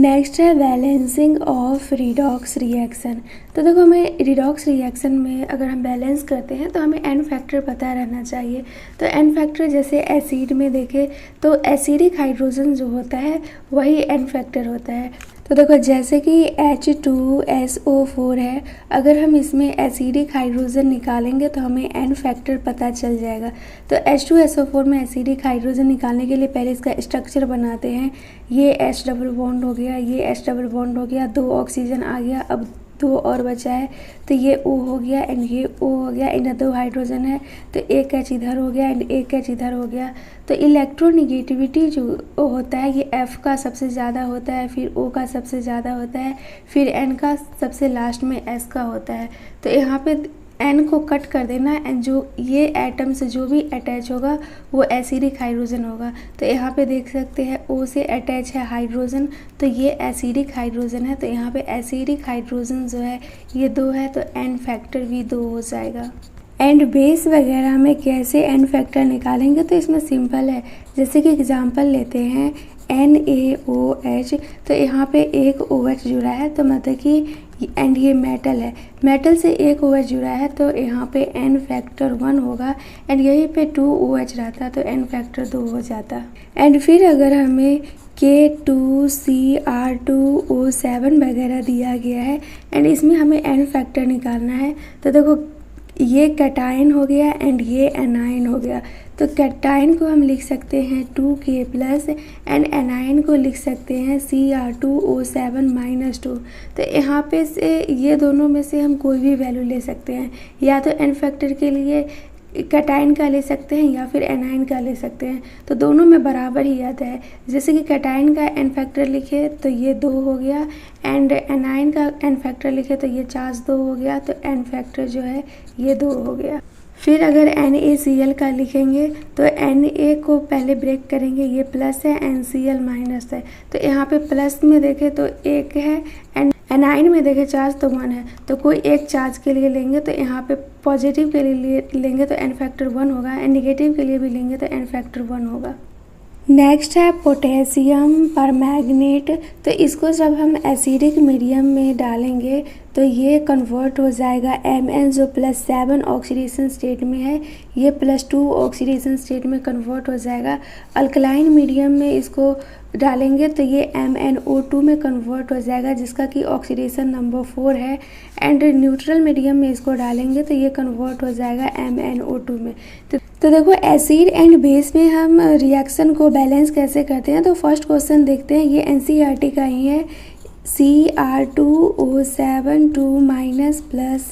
Next है balancing of redox reaction. तो देखो, हमें रिडॉक्स रिएक्शन में अगर हम बैलेंस करते हैं तो हमें एन फैक्टर पता रहना चाहिए। तो एन फैक्टर जैसे एसिड में देखें तो एसिडिक हाइड्रोजन जो होता है वही एन फैक्टर होता है। तो देखो, जैसे कि H2SO4 है, अगर हम इसमें एसिडिक हाइड्रोजन निकालेंगे तो हमें एन फैक्टर पता चल जाएगा। तो H2SO4 में एसिडिक हाइड्रोजन निकालने के लिए पहले इसका स्ट्रक्चर बनाते हैं। ये H डबल बॉन्ड हो गया, ये H डबल बॉन्ड हो गया, 2 ऑक्सीजन आ गया, अब 2 और बचा है तो ये O हो गया एंड ये O हो गया, इधर 2 हाइड्रोजन है तो एक H इधर हो गया एंड एक H इधर हो गया। तो इलेक्ट्रोनिगेटिविटी जो होता है ये F का सबसे ज़्यादा होता है, फिर O का सबसे ज़्यादा होता है, फिर N का सबसे लास्ट में S का होता है। तो यहाँ पे N को कट कर देना एंड जो ये एटम से जो भी अटैच होगा वो एसिडिक हाइड्रोजन होगा। तो यहाँ पे देख सकते हैं O से अटैच है हाइड्रोजन तो ये एसिडिक हाइड्रोजन है। तो यहाँ पे एसिडिक हाइड्रोजन जो है ये 2 है तो N फैक्टर भी 2 हो जाएगा। एंड बेस वगैरह में कैसे एन फैक्टर निकालेंगे तो इसमें सिंपल है। जैसे कि एग्जांपल लेते हैं NaOH, तो यहाँ पे एक OH जुड़ा है तो मतलब कि एंड ये मेटल है, मेटल से एक OH जुड़ा है तो यहाँ पे एन फैक्टर 1 होगा एंड यहीं पे 2 OH रहता तो एन फैक्टर 2 हो जाता। एंड फिर अगर हमें K2Cr2O7 वगैरह दिया गया है एंड इसमें हमें एन फैक्टर निकालना है तो देखो, ये कैटायन हो गया एंड ये एनायन हो गया। तो कैटायन को हम लिख सकते हैं 2K प्लस एंड एनायन को लिख सकते हैं Cr2O7 -2। तो यहाँ पे से ये दोनों में से हम कोई भी वैल्यू ले सकते हैं, या तो एन फैक्टर के लिए कैटायन का ले सकते हैं या फिर एनायन का ले सकते हैं। तो दोनों में बराबर ही आता है। जैसे कि कैटायन का एन फैक्टर लिखे तो ये 2 हो गया एंड एनायन का एन फैक्टर लिखे तो ये चार्ज 2 हो गया, तो एन फैक्टर जो है ये 2 हो गया। फिर अगर NaCl का लिखेंगे तो Na को पहले ब्रेक करेंगे, ये प्लस है NCl माइनस है। तो यहाँ पे प्लस में देखें तो 1 है एंड एनायन में देखें चार्ज तो 1 है। तो कोई एक चार्ज के लिए लेंगे तो यहाँ पे पॉजिटिव के लिए लेंगे तो एन फैक्टर 1 होगा एंड निगेटिव के लिए भी लेंगे तो एन फैक्टर 1 होगा। नेक्स्ट है पोटेशियम परमैंगनेट। तो इसको जब हम एसिडिक मीडियम में डालेंगे तो ये कन्वर्ट हो जाएगा Mn जो +7 ऑक्सीडेशन स्टेट में है, ये +2 ऑक्सीडेशन स्टेट में कन्वर्ट हो जाएगा। अल्कलाइन मीडियम में इसको डालेंगे तो ये MnO2 में कन्वर्ट हो जाएगा जिसका कि ऑक्सीडेशन नंबर 4 है। एंड न्यूट्रल मीडियम में इसको डालेंगे तो ये कन्वर्ट हो जाएगा MnO2 में। तो देखो, एसिड एंड बेस में हम रिएक्शन को बैलेंस कैसे करते हैं। तो फर्स्ट क्वेश्चन देखते हैं, ये NCERT का ही है। Cr2O7 2- प्लस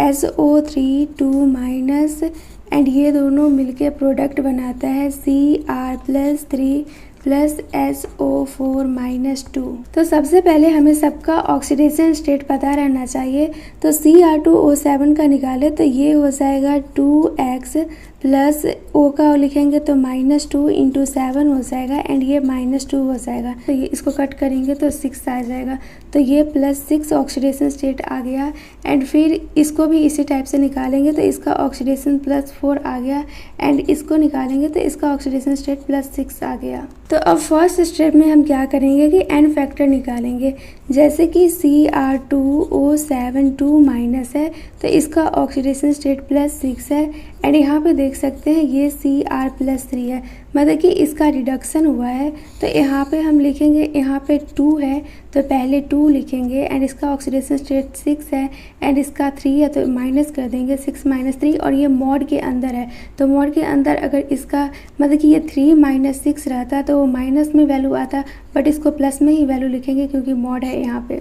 SO3 2- एंड ये दोनों मिलके प्रोडक्ट बनाता है Cr+3 प्लस SO4 -2। तो सबसे पहले हमें सबका ऑक्सीडेशन स्टेट पता रहना चाहिए। तो Cr2O7 का निकाले तो ये हो जाएगा 2x प्लस O का लिखेंगे तो -2 × 7 हो जाएगा एंड ये -2 हो जाएगा। तो ये इसको कट करेंगे तो 6 आ जाएगा। तो ये +6 ऑक्सीडेशन स्टेट आ गया एंड फिर इसको भी इसी टाइप से निकालेंगे तो इसका ऑक्सीडेशन +4 आ गया एंड इसको निकालेंगे तो इसका ऑक्सीडेशन स्टेट +6 आ गया। तो अब फर्स्ट स्टेप में हम क्या करेंगे कि एन फैक्टर निकालेंगे। जैसे कि Cr2O7 2- है तो इसका ऑक्सीडेशन स्टेट +6 है एंड यहाँ पे देख सकते हैं ये Cr+3 है, मतलब कि इसका रिडक्शन हुआ है। तो यहाँ पे हम लिखेंगे, यहाँ पे 2 है तो पहले 2 लिखेंगे एंड इसका ऑक्सीडेशन स्टेट 6 है एंड इसका 3 है तो माइनस कर देंगे 6 - 3 और ये मॉड के अंदर है। तो मॉड के अंदर अगर इसका मतलब कि ये 3 - 6 रहता तो वो माइनस में वैल्यू आता, बट इसको प्लस में ही वैल्यू लिखेंगे क्योंकि मॉड है यहाँ पे।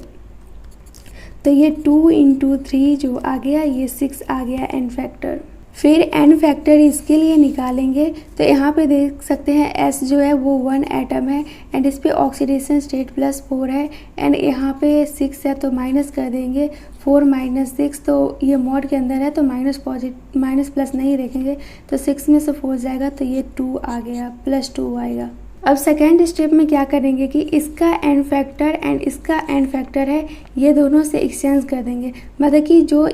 तो ये 2 × 3 जो आ गया ये 6 आ गया एन फैक्टर। फिर एन फैक्टर इसके लिए निकालेंगे तो यहाँ पे देख सकते हैं S जो है वो 1 एटम है एंड इस पे ऑक्सीडेशन स्टेट +4 है एंड यहाँ पे 6 है तो माइनस कर देंगे 4 - 6। तो ये मॉड के अंदर है तो माइनस प्लस नहीं देखेंगे तो 6 में से 4 जाएगा तो ये 2 आ गया, +2 आएगा। अब सेकेंड स्टेप में क्या करेंगे कि इसका एन फैक्टर एंड इसका एन फैक्टर है ये दोनों से एक्सचेंज कर देंगे, मतलब कि जो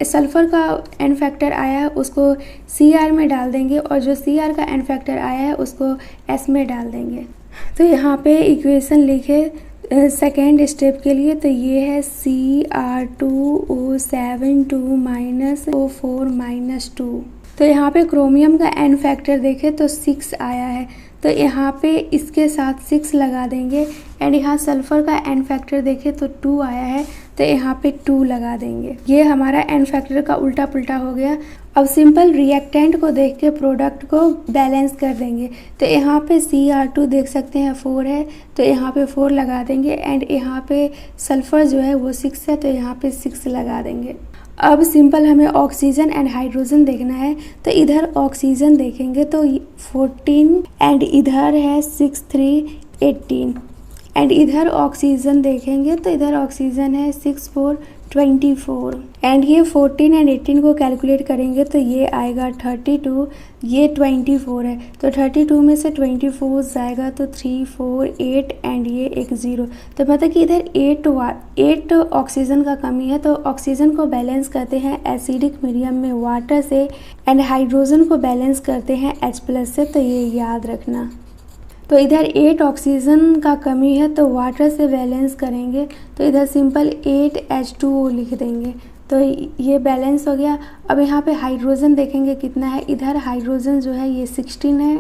सल्फ़र का एन फैक्टर आया है उसको Cr में डाल देंगे और जो Cr का एन फैक्टर आया है उसको S में डाल देंगे। तो यहाँ पे इक्वेशन लिखे सेकेंड स्टेप के लिए, तो ये है Cr2O7 माइनस O4 -2। तो यहाँ पे क्रोमियम का n फैक्टर देखें तो 6 आया है, तो यहाँ पे इसके साथ 6 लगा देंगे। एंड यहाँ सल्फ़र का n फैक्टर देखें तो 2 आया है, तो यहाँ पे 2 लगा देंगे। ये हमारा n फैक्टर का उल्टा पुल्टा हो गया। अब सिंपल रिएक्टेंट को देख के प्रोडक्ट को बैलेंस कर देंगे। तो यहाँ पे Cr2 देख सकते हैं 4 है, तो यहाँ पे 4 लगा देंगे। एंड यहाँ पे सल्फ़र जो है वो 6 है, तो यहाँ पे 6 लगा देंगे। अब सिंपल हमें ऑक्सीजन एंड हाइड्रोजन देखना है, तो इधर ऑक्सीजन देखेंगे तो 14 एंड इधर है 6 3 18। एंड इधर ऑक्सीजन देखेंगे तो इधर ऑक्सीजन है 6 4 24। एंड ये 14 एंड 18 को कैलकुलेट करेंगे तो ये आएगा 32, ये 24 है, तो 32 में से 24 जाएगा तो 3 4 8 एंड ये एक 0। तो मतलब कि इधर 8 ऑक्सीजन का कमी है, तो ऑक्सीजन को बैलेंस करते हैं एसिडिक मीडियम में वाटर से, एंड हाइड्रोजन को बैलेंस करते हैं H+ से, तो ये याद रखना। तो इधर 8 ऑक्सीजन का कमी है, तो वाटर से बैलेंस करेंगे, तो इधर सिंपल 8 H2O लिख देंगे, तो ये बैलेंस हो गया। अब यहाँ पे हाइड्रोजन देखेंगे कितना है, इधर हाइड्रोजन जो है ये 16 है,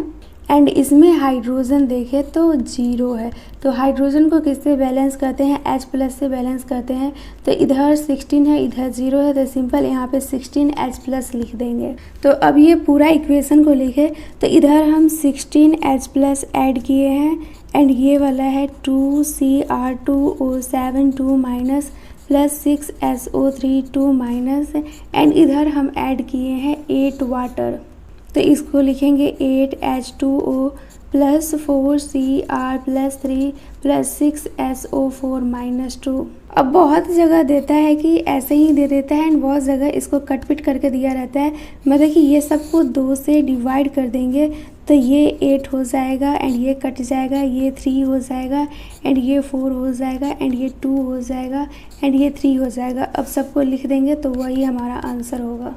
एंड इसमें हाइड्रोजन देखें तो 0 है। तो हाइड्रोजन को किससे बैलेंस करते हैं, H+ से बैलेंस करते हैं, तो इधर 16 है इधर 0 है, तो सिंपल यहाँ पे 16 H+ लिख देंगे। तो अब ये पूरा इक्वेशन को लिखे, तो इधर हम 16 H+ ऐड किए हैं, एंड ये वाला है 2 Cr2O7 2 minus plus 6 SO3 2 minus, and इधर हम ऐड किए हैं 8 वाटर, तो इसको लिखेंगे 8 H2O plus 4 Cr plus 3 plus 6 SO4 -2। अब बहुत जगह देता है कि ऐसे ही दे देता है, एंड बहुत जगह इसको कट पिट करके दिया रहता है। मतलब कि ये सबको 2 से डिवाइड कर देंगे, तो ये 8 हो जाएगा, एंड ये कट जाएगा, ये 3 हो जाएगा, एंड ये 4 हो जाएगा, एंड ये 2 हो जाएगा, एंड ये 3 हो जाएगा। अब सबको लिख देंगे तो वही हमारा आंसर होगा।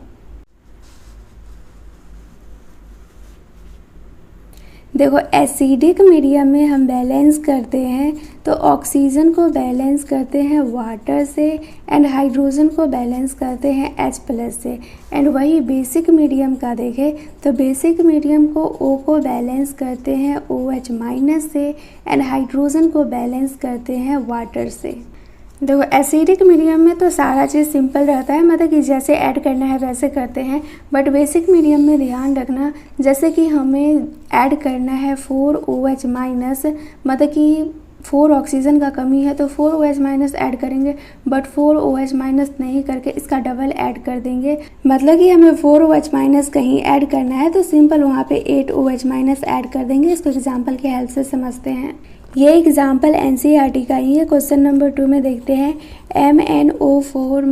देखो एसिडिक मीडियम में हम बैलेंस करते हैं, तो ऑक्सीजन को बैलेंस करते हैं वाटर से, एंड हाइड्रोजन को बैलेंस करते हैं H+ से। एंड वही बेसिक मीडियम का देखें तो बेसिक मीडियम को O को बैलेंस करते हैं OH- से, एंड हाइड्रोजन को बैलेंस करते हैं वाटर से। देखो एसिडिक मीडियम में तो सारा चीज़ सिंपल रहता है, मतलब कि जैसे ऐड करना है वैसे करते हैं। बट बेसिक मीडियम में ध्यान रखना, जैसे कि हमें ऐड करना है 4 OH-, मतलब कि 4 ऑक्सीजन का कमी है तो 4 OH- ऐड करेंगे, बट 4 OH- नहीं करके इसका डबल ऐड कर देंगे। मतलब कि हमें 4 OH- कहीं ऐड करना है तो सिंपल वहाँ पे 8 OH- ऐड कर देंगे। इसको एग्जाम्पल के हेल्प से समझते हैं। ये एग्जाम्पल NCERT का ही है। क्वेश्चन नंबर 2 में देखते हैं MnO4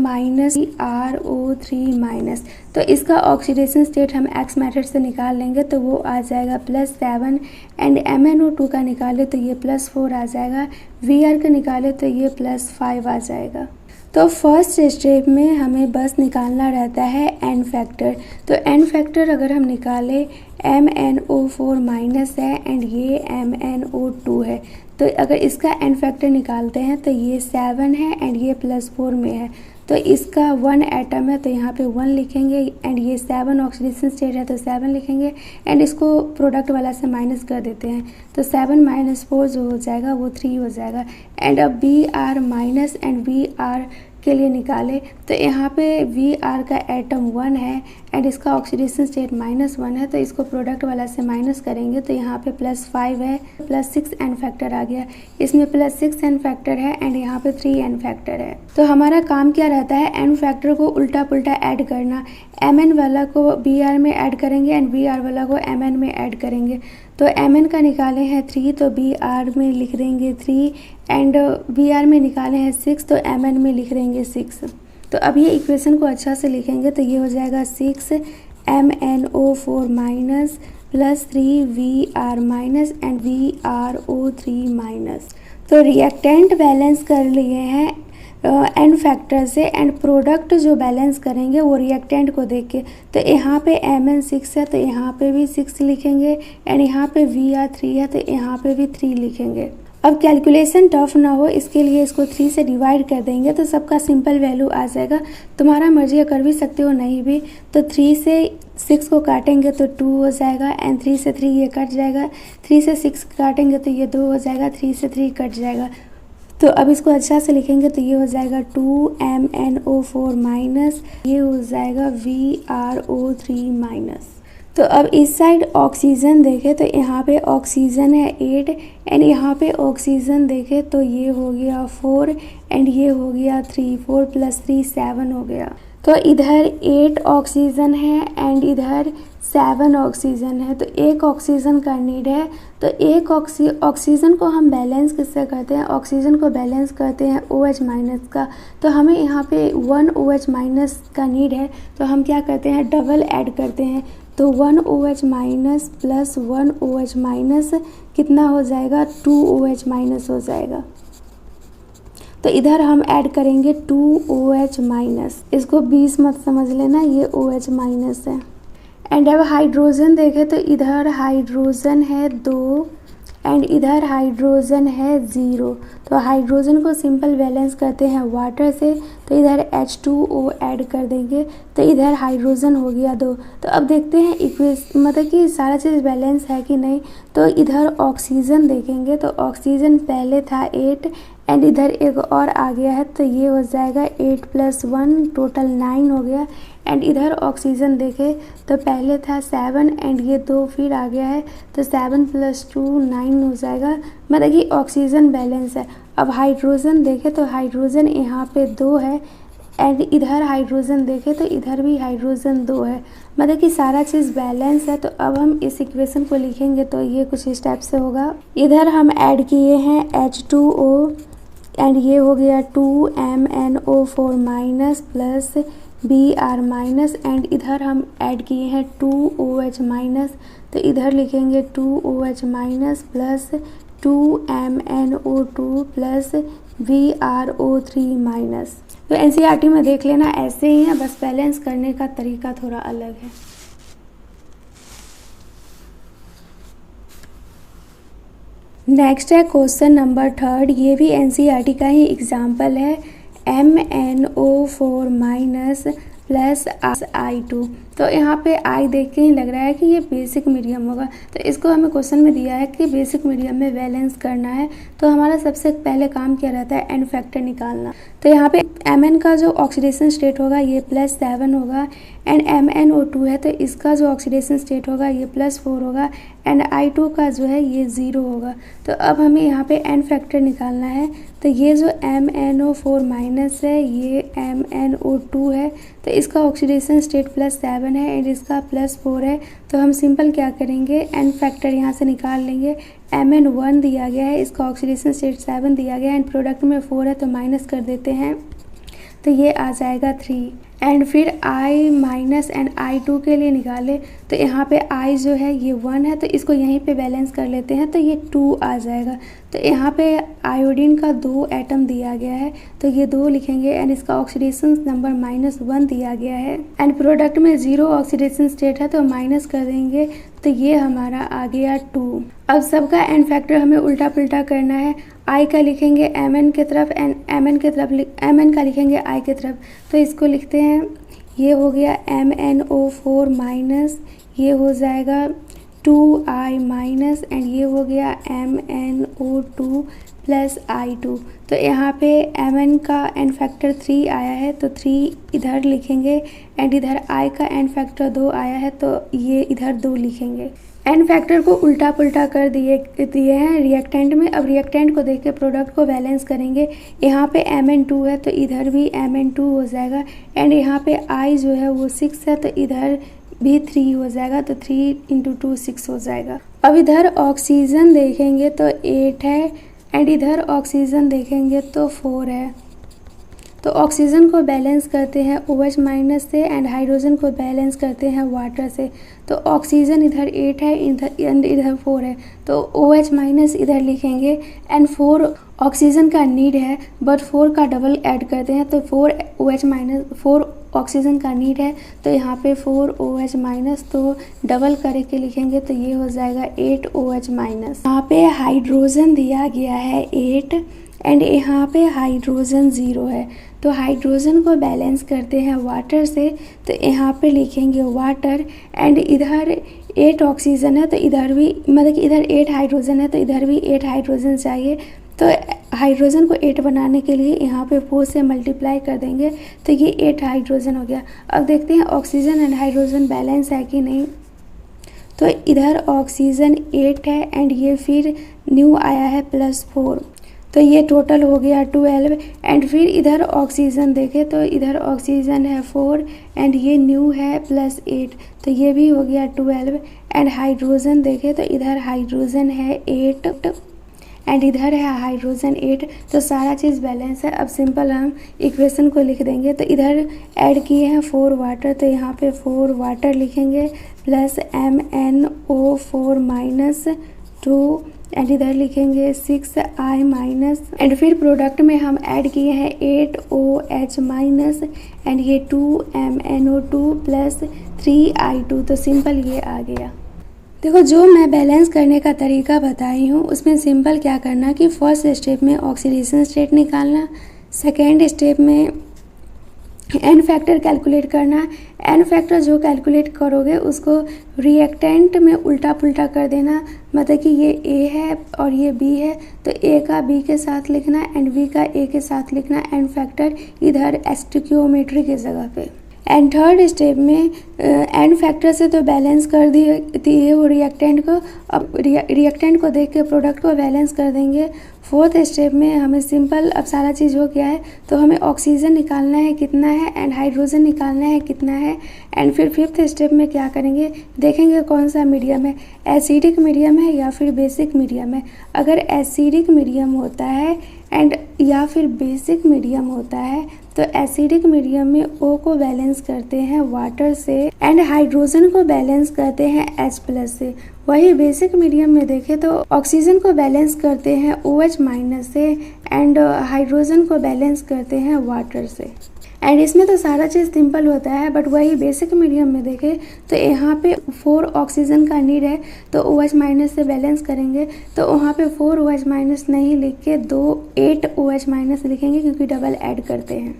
RO3-, तो इसका ऑक्सीडेशन स्टेट हम X मेथड से निकाल लेंगे तो वो आ जाएगा +7, एंड MnO2 का निकाले तो ये +4 आ जाएगा, Vr का निकाले तो ये +5 आ जाएगा। तो फर्स्ट स्टेप में हमें बस निकालना रहता है n फैक्टर। तो n फैक्टर अगर हम निकालें MnO4- है, एंड ये MnO2 है, तो अगर इसका n फैक्टर निकालते हैं तो ये 7 है, एंड ये +4 में है, तो इसका 1 एटम है तो यहाँ पे 1 लिखेंगे, एंड ये 7 ऑक्सीडेशन स्टेट है तो 7 लिखेंगे, एंड इसको प्रोडक्ट वाला से माइनस कर देते हैं, तो 7 - 4 जो हो जाएगा वो 3 हो जाएगा। एंड अब Br- एंड Vr के लिए निकाले तो यहाँ पे Vr का एटम 1 है, एंड इसका ऑक्सीडेशन स्टेट -1 है, तो इसको प्रोडक्ट वाला से माइनस करेंगे तो यहाँ पे +5 है, +6 n फैक्टर आ गया। इसमें +6 n फैक्टर है, एंड यहाँ पे 3 n फैक्टर है। तो हमारा काम क्या रहता है, n फैक्टर को उल्टा पुल्टा ऐड करना। Mn वाला को Br में ऐड करेंगे, एंड Br वाला को Mn में ऐड करेंगे। तो Mn का निकाले हैं 3 तो Br में लिख देंगे 3, एंड Br में निकाले हैं 6 तो Mn में लिख देंगे 6। तो अब ये इक्वेशन को अच्छा से लिखेंगे तो ये हो जाएगा 6 MnO4- + 3 Vr- एंड VrO3-। तो रिएक्टेंट बैलेंस कर लिए हैं n फैक्टर से, एंड प्रोडक्ट जो बैलेंस करेंगे वो रिएक्टेंट को देख के। तो यहाँ पे Mn 6 है तो यहाँ पे भी 6 लिखेंगे, एंड यहाँ पे Vr 3 है तो यहाँ पे भी 3 लिखेंगे। अब कैलकुलेशन टफ ना हो इसके लिए इसको 3 से डिवाइड कर देंगे तो सबका सिंपल वैल्यू आ जाएगा। तुम्हारा मर्जी कर भी सकते हो, नहीं भी तो 3 से 6 को काटेंगे तो 2 हो जाएगा एंड 3 से 3 ये कट जाएगा, 3 से 6 काटेंगे तो ये 2 हो जाएगा, 3 से 3 कट जाएगा। तो अब इसको अच्छा से लिखेंगे तो ये हो जाएगा 2MnO4 माइनस, ये हो जाएगा VrO3 माइनस। तो अब इस साइड ऑक्सीजन देखें तो यहाँ पे ऑक्सीजन है 8 एंड यहाँ पे ऑक्सीजन देखें तो ये हो गया 4 एंड ये हो गया 3, 4 + 3 7 हो गया। तो इधर 8 ऑक्सीजन है एंड इधर 7 ऑक्सीजन है, तो एक ऑक्सीजन का नीड है। तो एक ऑक्सीजन को हम बैलेंस किससे करते हैं, ऑक्सीजन को बैलेंस करते हैं OH माइनस का। तो हमें यहाँ पे 1 OH माइनस का नीड है, तो हम क्या करते हैं डबल ऐड करते हैं। तो 1 OH minus plus 1 OH minus कितना हो जाएगा, 2 OH माइनस हो जाएगा। तो इधर हम ऐड करेंगे 2 OH माइनस, इसको 20 मत समझ लेना, ये OH माइनस है। एंड अब हाइड्रोजन देखें तो इधर हाइड्रोजन है 2 एंड इधर हाइड्रोजन है 0। तो हाइड्रोजन को सिंपल बैलेंस करते हैं वाटर से, तो इधर H2O ऐड कर देंगे तो इधर हाइड्रोजन हो गया 2। तो अब देखते हैं मतलब कि सारा चीज़ बैलेंस है कि नहीं। तो इधर ऑक्सीजन देखेंगे तो ऑक्सीजन पहले था 8 एंड इधर एक और आ गया है, तो ये हो जाएगा 8 + 1 टोटल 9 हो गया। एंड इधर ऑक्सीजन देखें तो पहले था 7 एंड ये 2 फिर आ गया है, तो 7 + 2 9 हो जाएगा, मतलब कि ऑक्सीजन बैलेंस है। अब हाइड्रोजन देखें तो हाइड्रोजन यहाँ पे 2 है एंड इधर हाइड्रोजन देखें तो इधर भी हाइड्रोजन 2 है, मतलब कि सारा चीज़ बैलेंस है। तो अब हम इस इक्वेशन को लिखेंगे तो ये कुछ इस टाइप से होगा। इधर हम ऐड किए हैं H2O एंड ये हो गया 2MnO4 minus plus Br minus and इधर हम ऐड किए हैं 2 OH माइनस, तो इधर लिखेंगे 2 OH minus plus 2MnO2 plus VrO3 minus. तो NCERT में देख लेना ऐसे ही है, बस बैलेंस करने का तरीका थोड़ा अलग है। नेक्स्ट है क्वेश्चन नंबर 3, ये भी NCERT का ही एग्जाम्पल है। MnO4 minus plus I2। तो यहाँ पे I देख के ही लग रहा है कि ये बेसिक मीडियम होगा, तो इसको हमें क्वेश्चन में दिया है कि बेसिक मीडियम में बैलेंस करना है। तो हमारा सबसे पहले काम क्या रहता है, एन फैक्टर निकालना। तो यहाँ पे Mn का जो ऑक्सीडेशन स्टेट होगा ये +7 होगा एंड MnO2 है तो इसका जो ऑक्सीडेशन स्टेट होगा ये +4 होगा एंड I2 का जो है ये 0 होगा। तो अब हमें यहाँ पे एन फैक्टर निकालना है। तो ये जो MnO4 माइनस है ये MnO2 है, तो इसका ऑक्सीडेशन स्टेट +7 है एंड इसका +4 है। तो हम सिंपल क्या करेंगे, एन फैक्टर यहाँ से निकाल लेंगे। Mn1 दिया गया है, इसका ऑक्सीडेशन स्टेट 7 दिया गया है एंड प्रोडक्ट में 4 है तो माइनस कर देते हैं, तो ये आ जाएगा 3। एंड फिर I माइनस एंड I2 के लिए निकाले तो यहाँ पे I जो है ये 1 है तो इसको यहीं पे बैलेंस कर लेते हैं, तो ये 2 आ जाएगा। तो यहाँ पे आयोडीन का 2 एटम दिया गया है तो ये 2 लिखेंगे एंड इसका ऑक्सीडेशन नंबर -1 दिया गया है एंड प्रोडक्ट में 0 ऑक्सीडेशन स्टेट है तो माइनस कर देंगे, तो ये हमारा आ गया 2। अब सबका एन फैक्टर हमें उल्टा पुल्टा करना है। I का लिखेंगे Mn की तरफ एंड Mn का लिखेंगे I की तरफ, तो इसको लिखते हैं। ये हो गया MnO4 माइनस, ये हो जाएगा 2I माइनस एंड ये हो गया MnO2 प्लस I2। तो यहाँ पे Mn का एन फैक्टर 3 आया है तो 3 इधर लिखेंगे एंड इधर I का एन फैक्टर 2 आया है तो ये इधर 2 लिखेंगे। एन फैक्टर को उल्टा पुल्टा कर दिए हैं रिएक्टेंट में। अब रिएक्टेंट को देख के प्रोडक्ट को बैलेंस करेंगे। यहाँ पे Mn2 है तो इधर भी Mn2 हो जाएगा एंड यहाँ पे I जो है वो 6 है तो इधर भी 3 हो जाएगा, तो 3 × 2 6 हो जाएगा। अब इधर ऑक्सीजन देखेंगे तो 8 है एंड इधर ऑक्सीजन देखेंगे तो 4 है। तो ऑक्सीजन को बैलेंस करते हैं OH माइनस से एंड हाइड्रोजन को बैलेंस करते हैं वाटर से। तो ऑक्सीजन इधर 8 है इधर 4 है तो OH माइनस इधर लिखेंगे एंड 4 ऑक्सीजन का नीड है बट 4 का डबल ऐड करते हैं तो 4 OH माइनस 4 ऑक्सीजन का नीड है तो यहाँ पे 4OH माइनस, तो डबल करके लिखेंगे तो ये हो जाएगा 8OH माइनस। यहाँ पे हाइड्रोजन दिया गया है 8 एंड यहाँ पे हाइड्रोजन 0 है, तो हाइड्रोजन को बैलेंस करते हैं वाटर से, तो यहाँ पे लिखेंगे वाटर एंड इधर 8 ऑक्सीजन है तो इधर भी मतलब कि इधर 8 हाइड्रोजन है तो इधर भी 8 हाइड्रोजन चाहिए, तो हाइड्रोजन को 8 बनाने के लिए यहाँ पे 4 से मल्टीप्लाई कर देंगे तो ये 8 हाइड्रोजन हो गया। अब देखते हैं ऑक्सीजन एंड हाइड्रोजन बैलेंस है कि नहीं, तो इधर ऑक्सीजन 8 है एंड ये फिर न्यू आया है +4, तो ये टोटल हो गया 12 एंड फिर इधर ऑक्सीजन देखें तो इधर ऑक्सीजन है 4 एंड ये न्यू है +8, तो ये भी हो गया 12 एंड हाइड्रोजन देखें तो इधर हाइड्रोजन है 8 एंड इधर है हाइड्रोजन 8, तो सारा चीज़ बैलेंस है। अब सिंपल हम इक्वेशन को लिख देंगे, तो इधर ऐड किए हैं 4 वाटर, तो यहाँ पे 4 वाटर लिखेंगे प्लस MnO4 माइनस 2 एंड इधर लिखेंगे 6I माइनस एंड फिर प्रोडक्ट में हम ऐड किए हैं 8OH माइनस एंड ये 2MnO2 प्लस 3I2, तो सिंपल ये आ गया। देखो जो मैं बैलेंस करने का तरीका बताई हूँ उसमें सिंपल क्या करना कि फर्स्ट स्टेप में ऑक्सीडेशन स्टेट निकालना, सेकेंड स्टेप में एन फैक्टर कैलकुलेट करना, एन फैक्टर जो कैलकुलेट करोगे उसको रिएक्टेंट में उल्टा पुल्टा कर देना, मतलब कि ये ए है और ये बी है तो ए का बी के साथ लिखना एंड बी का ए के साथ लिखना, एन फैक्टर इधर स्टोइकियोमेट्री की जगह पे। एंड थर्ड स्टेप में एन फैक्टर से तो बैलेंस कर दिए वो रिएक्टेंट को, अब रिएक्टेंट को देख के प्रोडक्ट को बैलेंस कर देंगे। फोर्थ स्टेप में हमें सिंपल अब सारा चीज़ हो गया है तो हमें ऑक्सीजन निकालना है कितना है एंड हाइड्रोजन निकालना है कितना है, एंड फिर फिफ्थ स्टेप में क्या करेंगे देखेंगे कौन सा मीडियम है, एसिडिक मीडियम है या फिर बेसिक मीडियम है। अगर एसिडिक मीडियम होता है एंड या फिर बेसिक मीडियम होता है तो एसिडिक मीडियम में O को बैलेंस करते हैं वाटर से एंड हाइड्रोजन को बैलेंस करते हैं H+ से। वही बेसिक मीडियम में देखें तो ऑक्सीजन को बैलेंस करते हैं OH- से एंड हाइड्रोजन को बैलेंस करते हैं वाटर से। एंड इसमें तो सारा चीज़ सिंपल होता है, बट वही बेसिक मीडियम में देखें तो यहाँ पे 4 ऑक्सीजन का नीड है तो OH- से बैलेंस करेंगे, तो वहाँ पे 4 OH- नहीं लिख के 8 OH- लिखेंगे क्योंकि डबल ऐड करते हैं।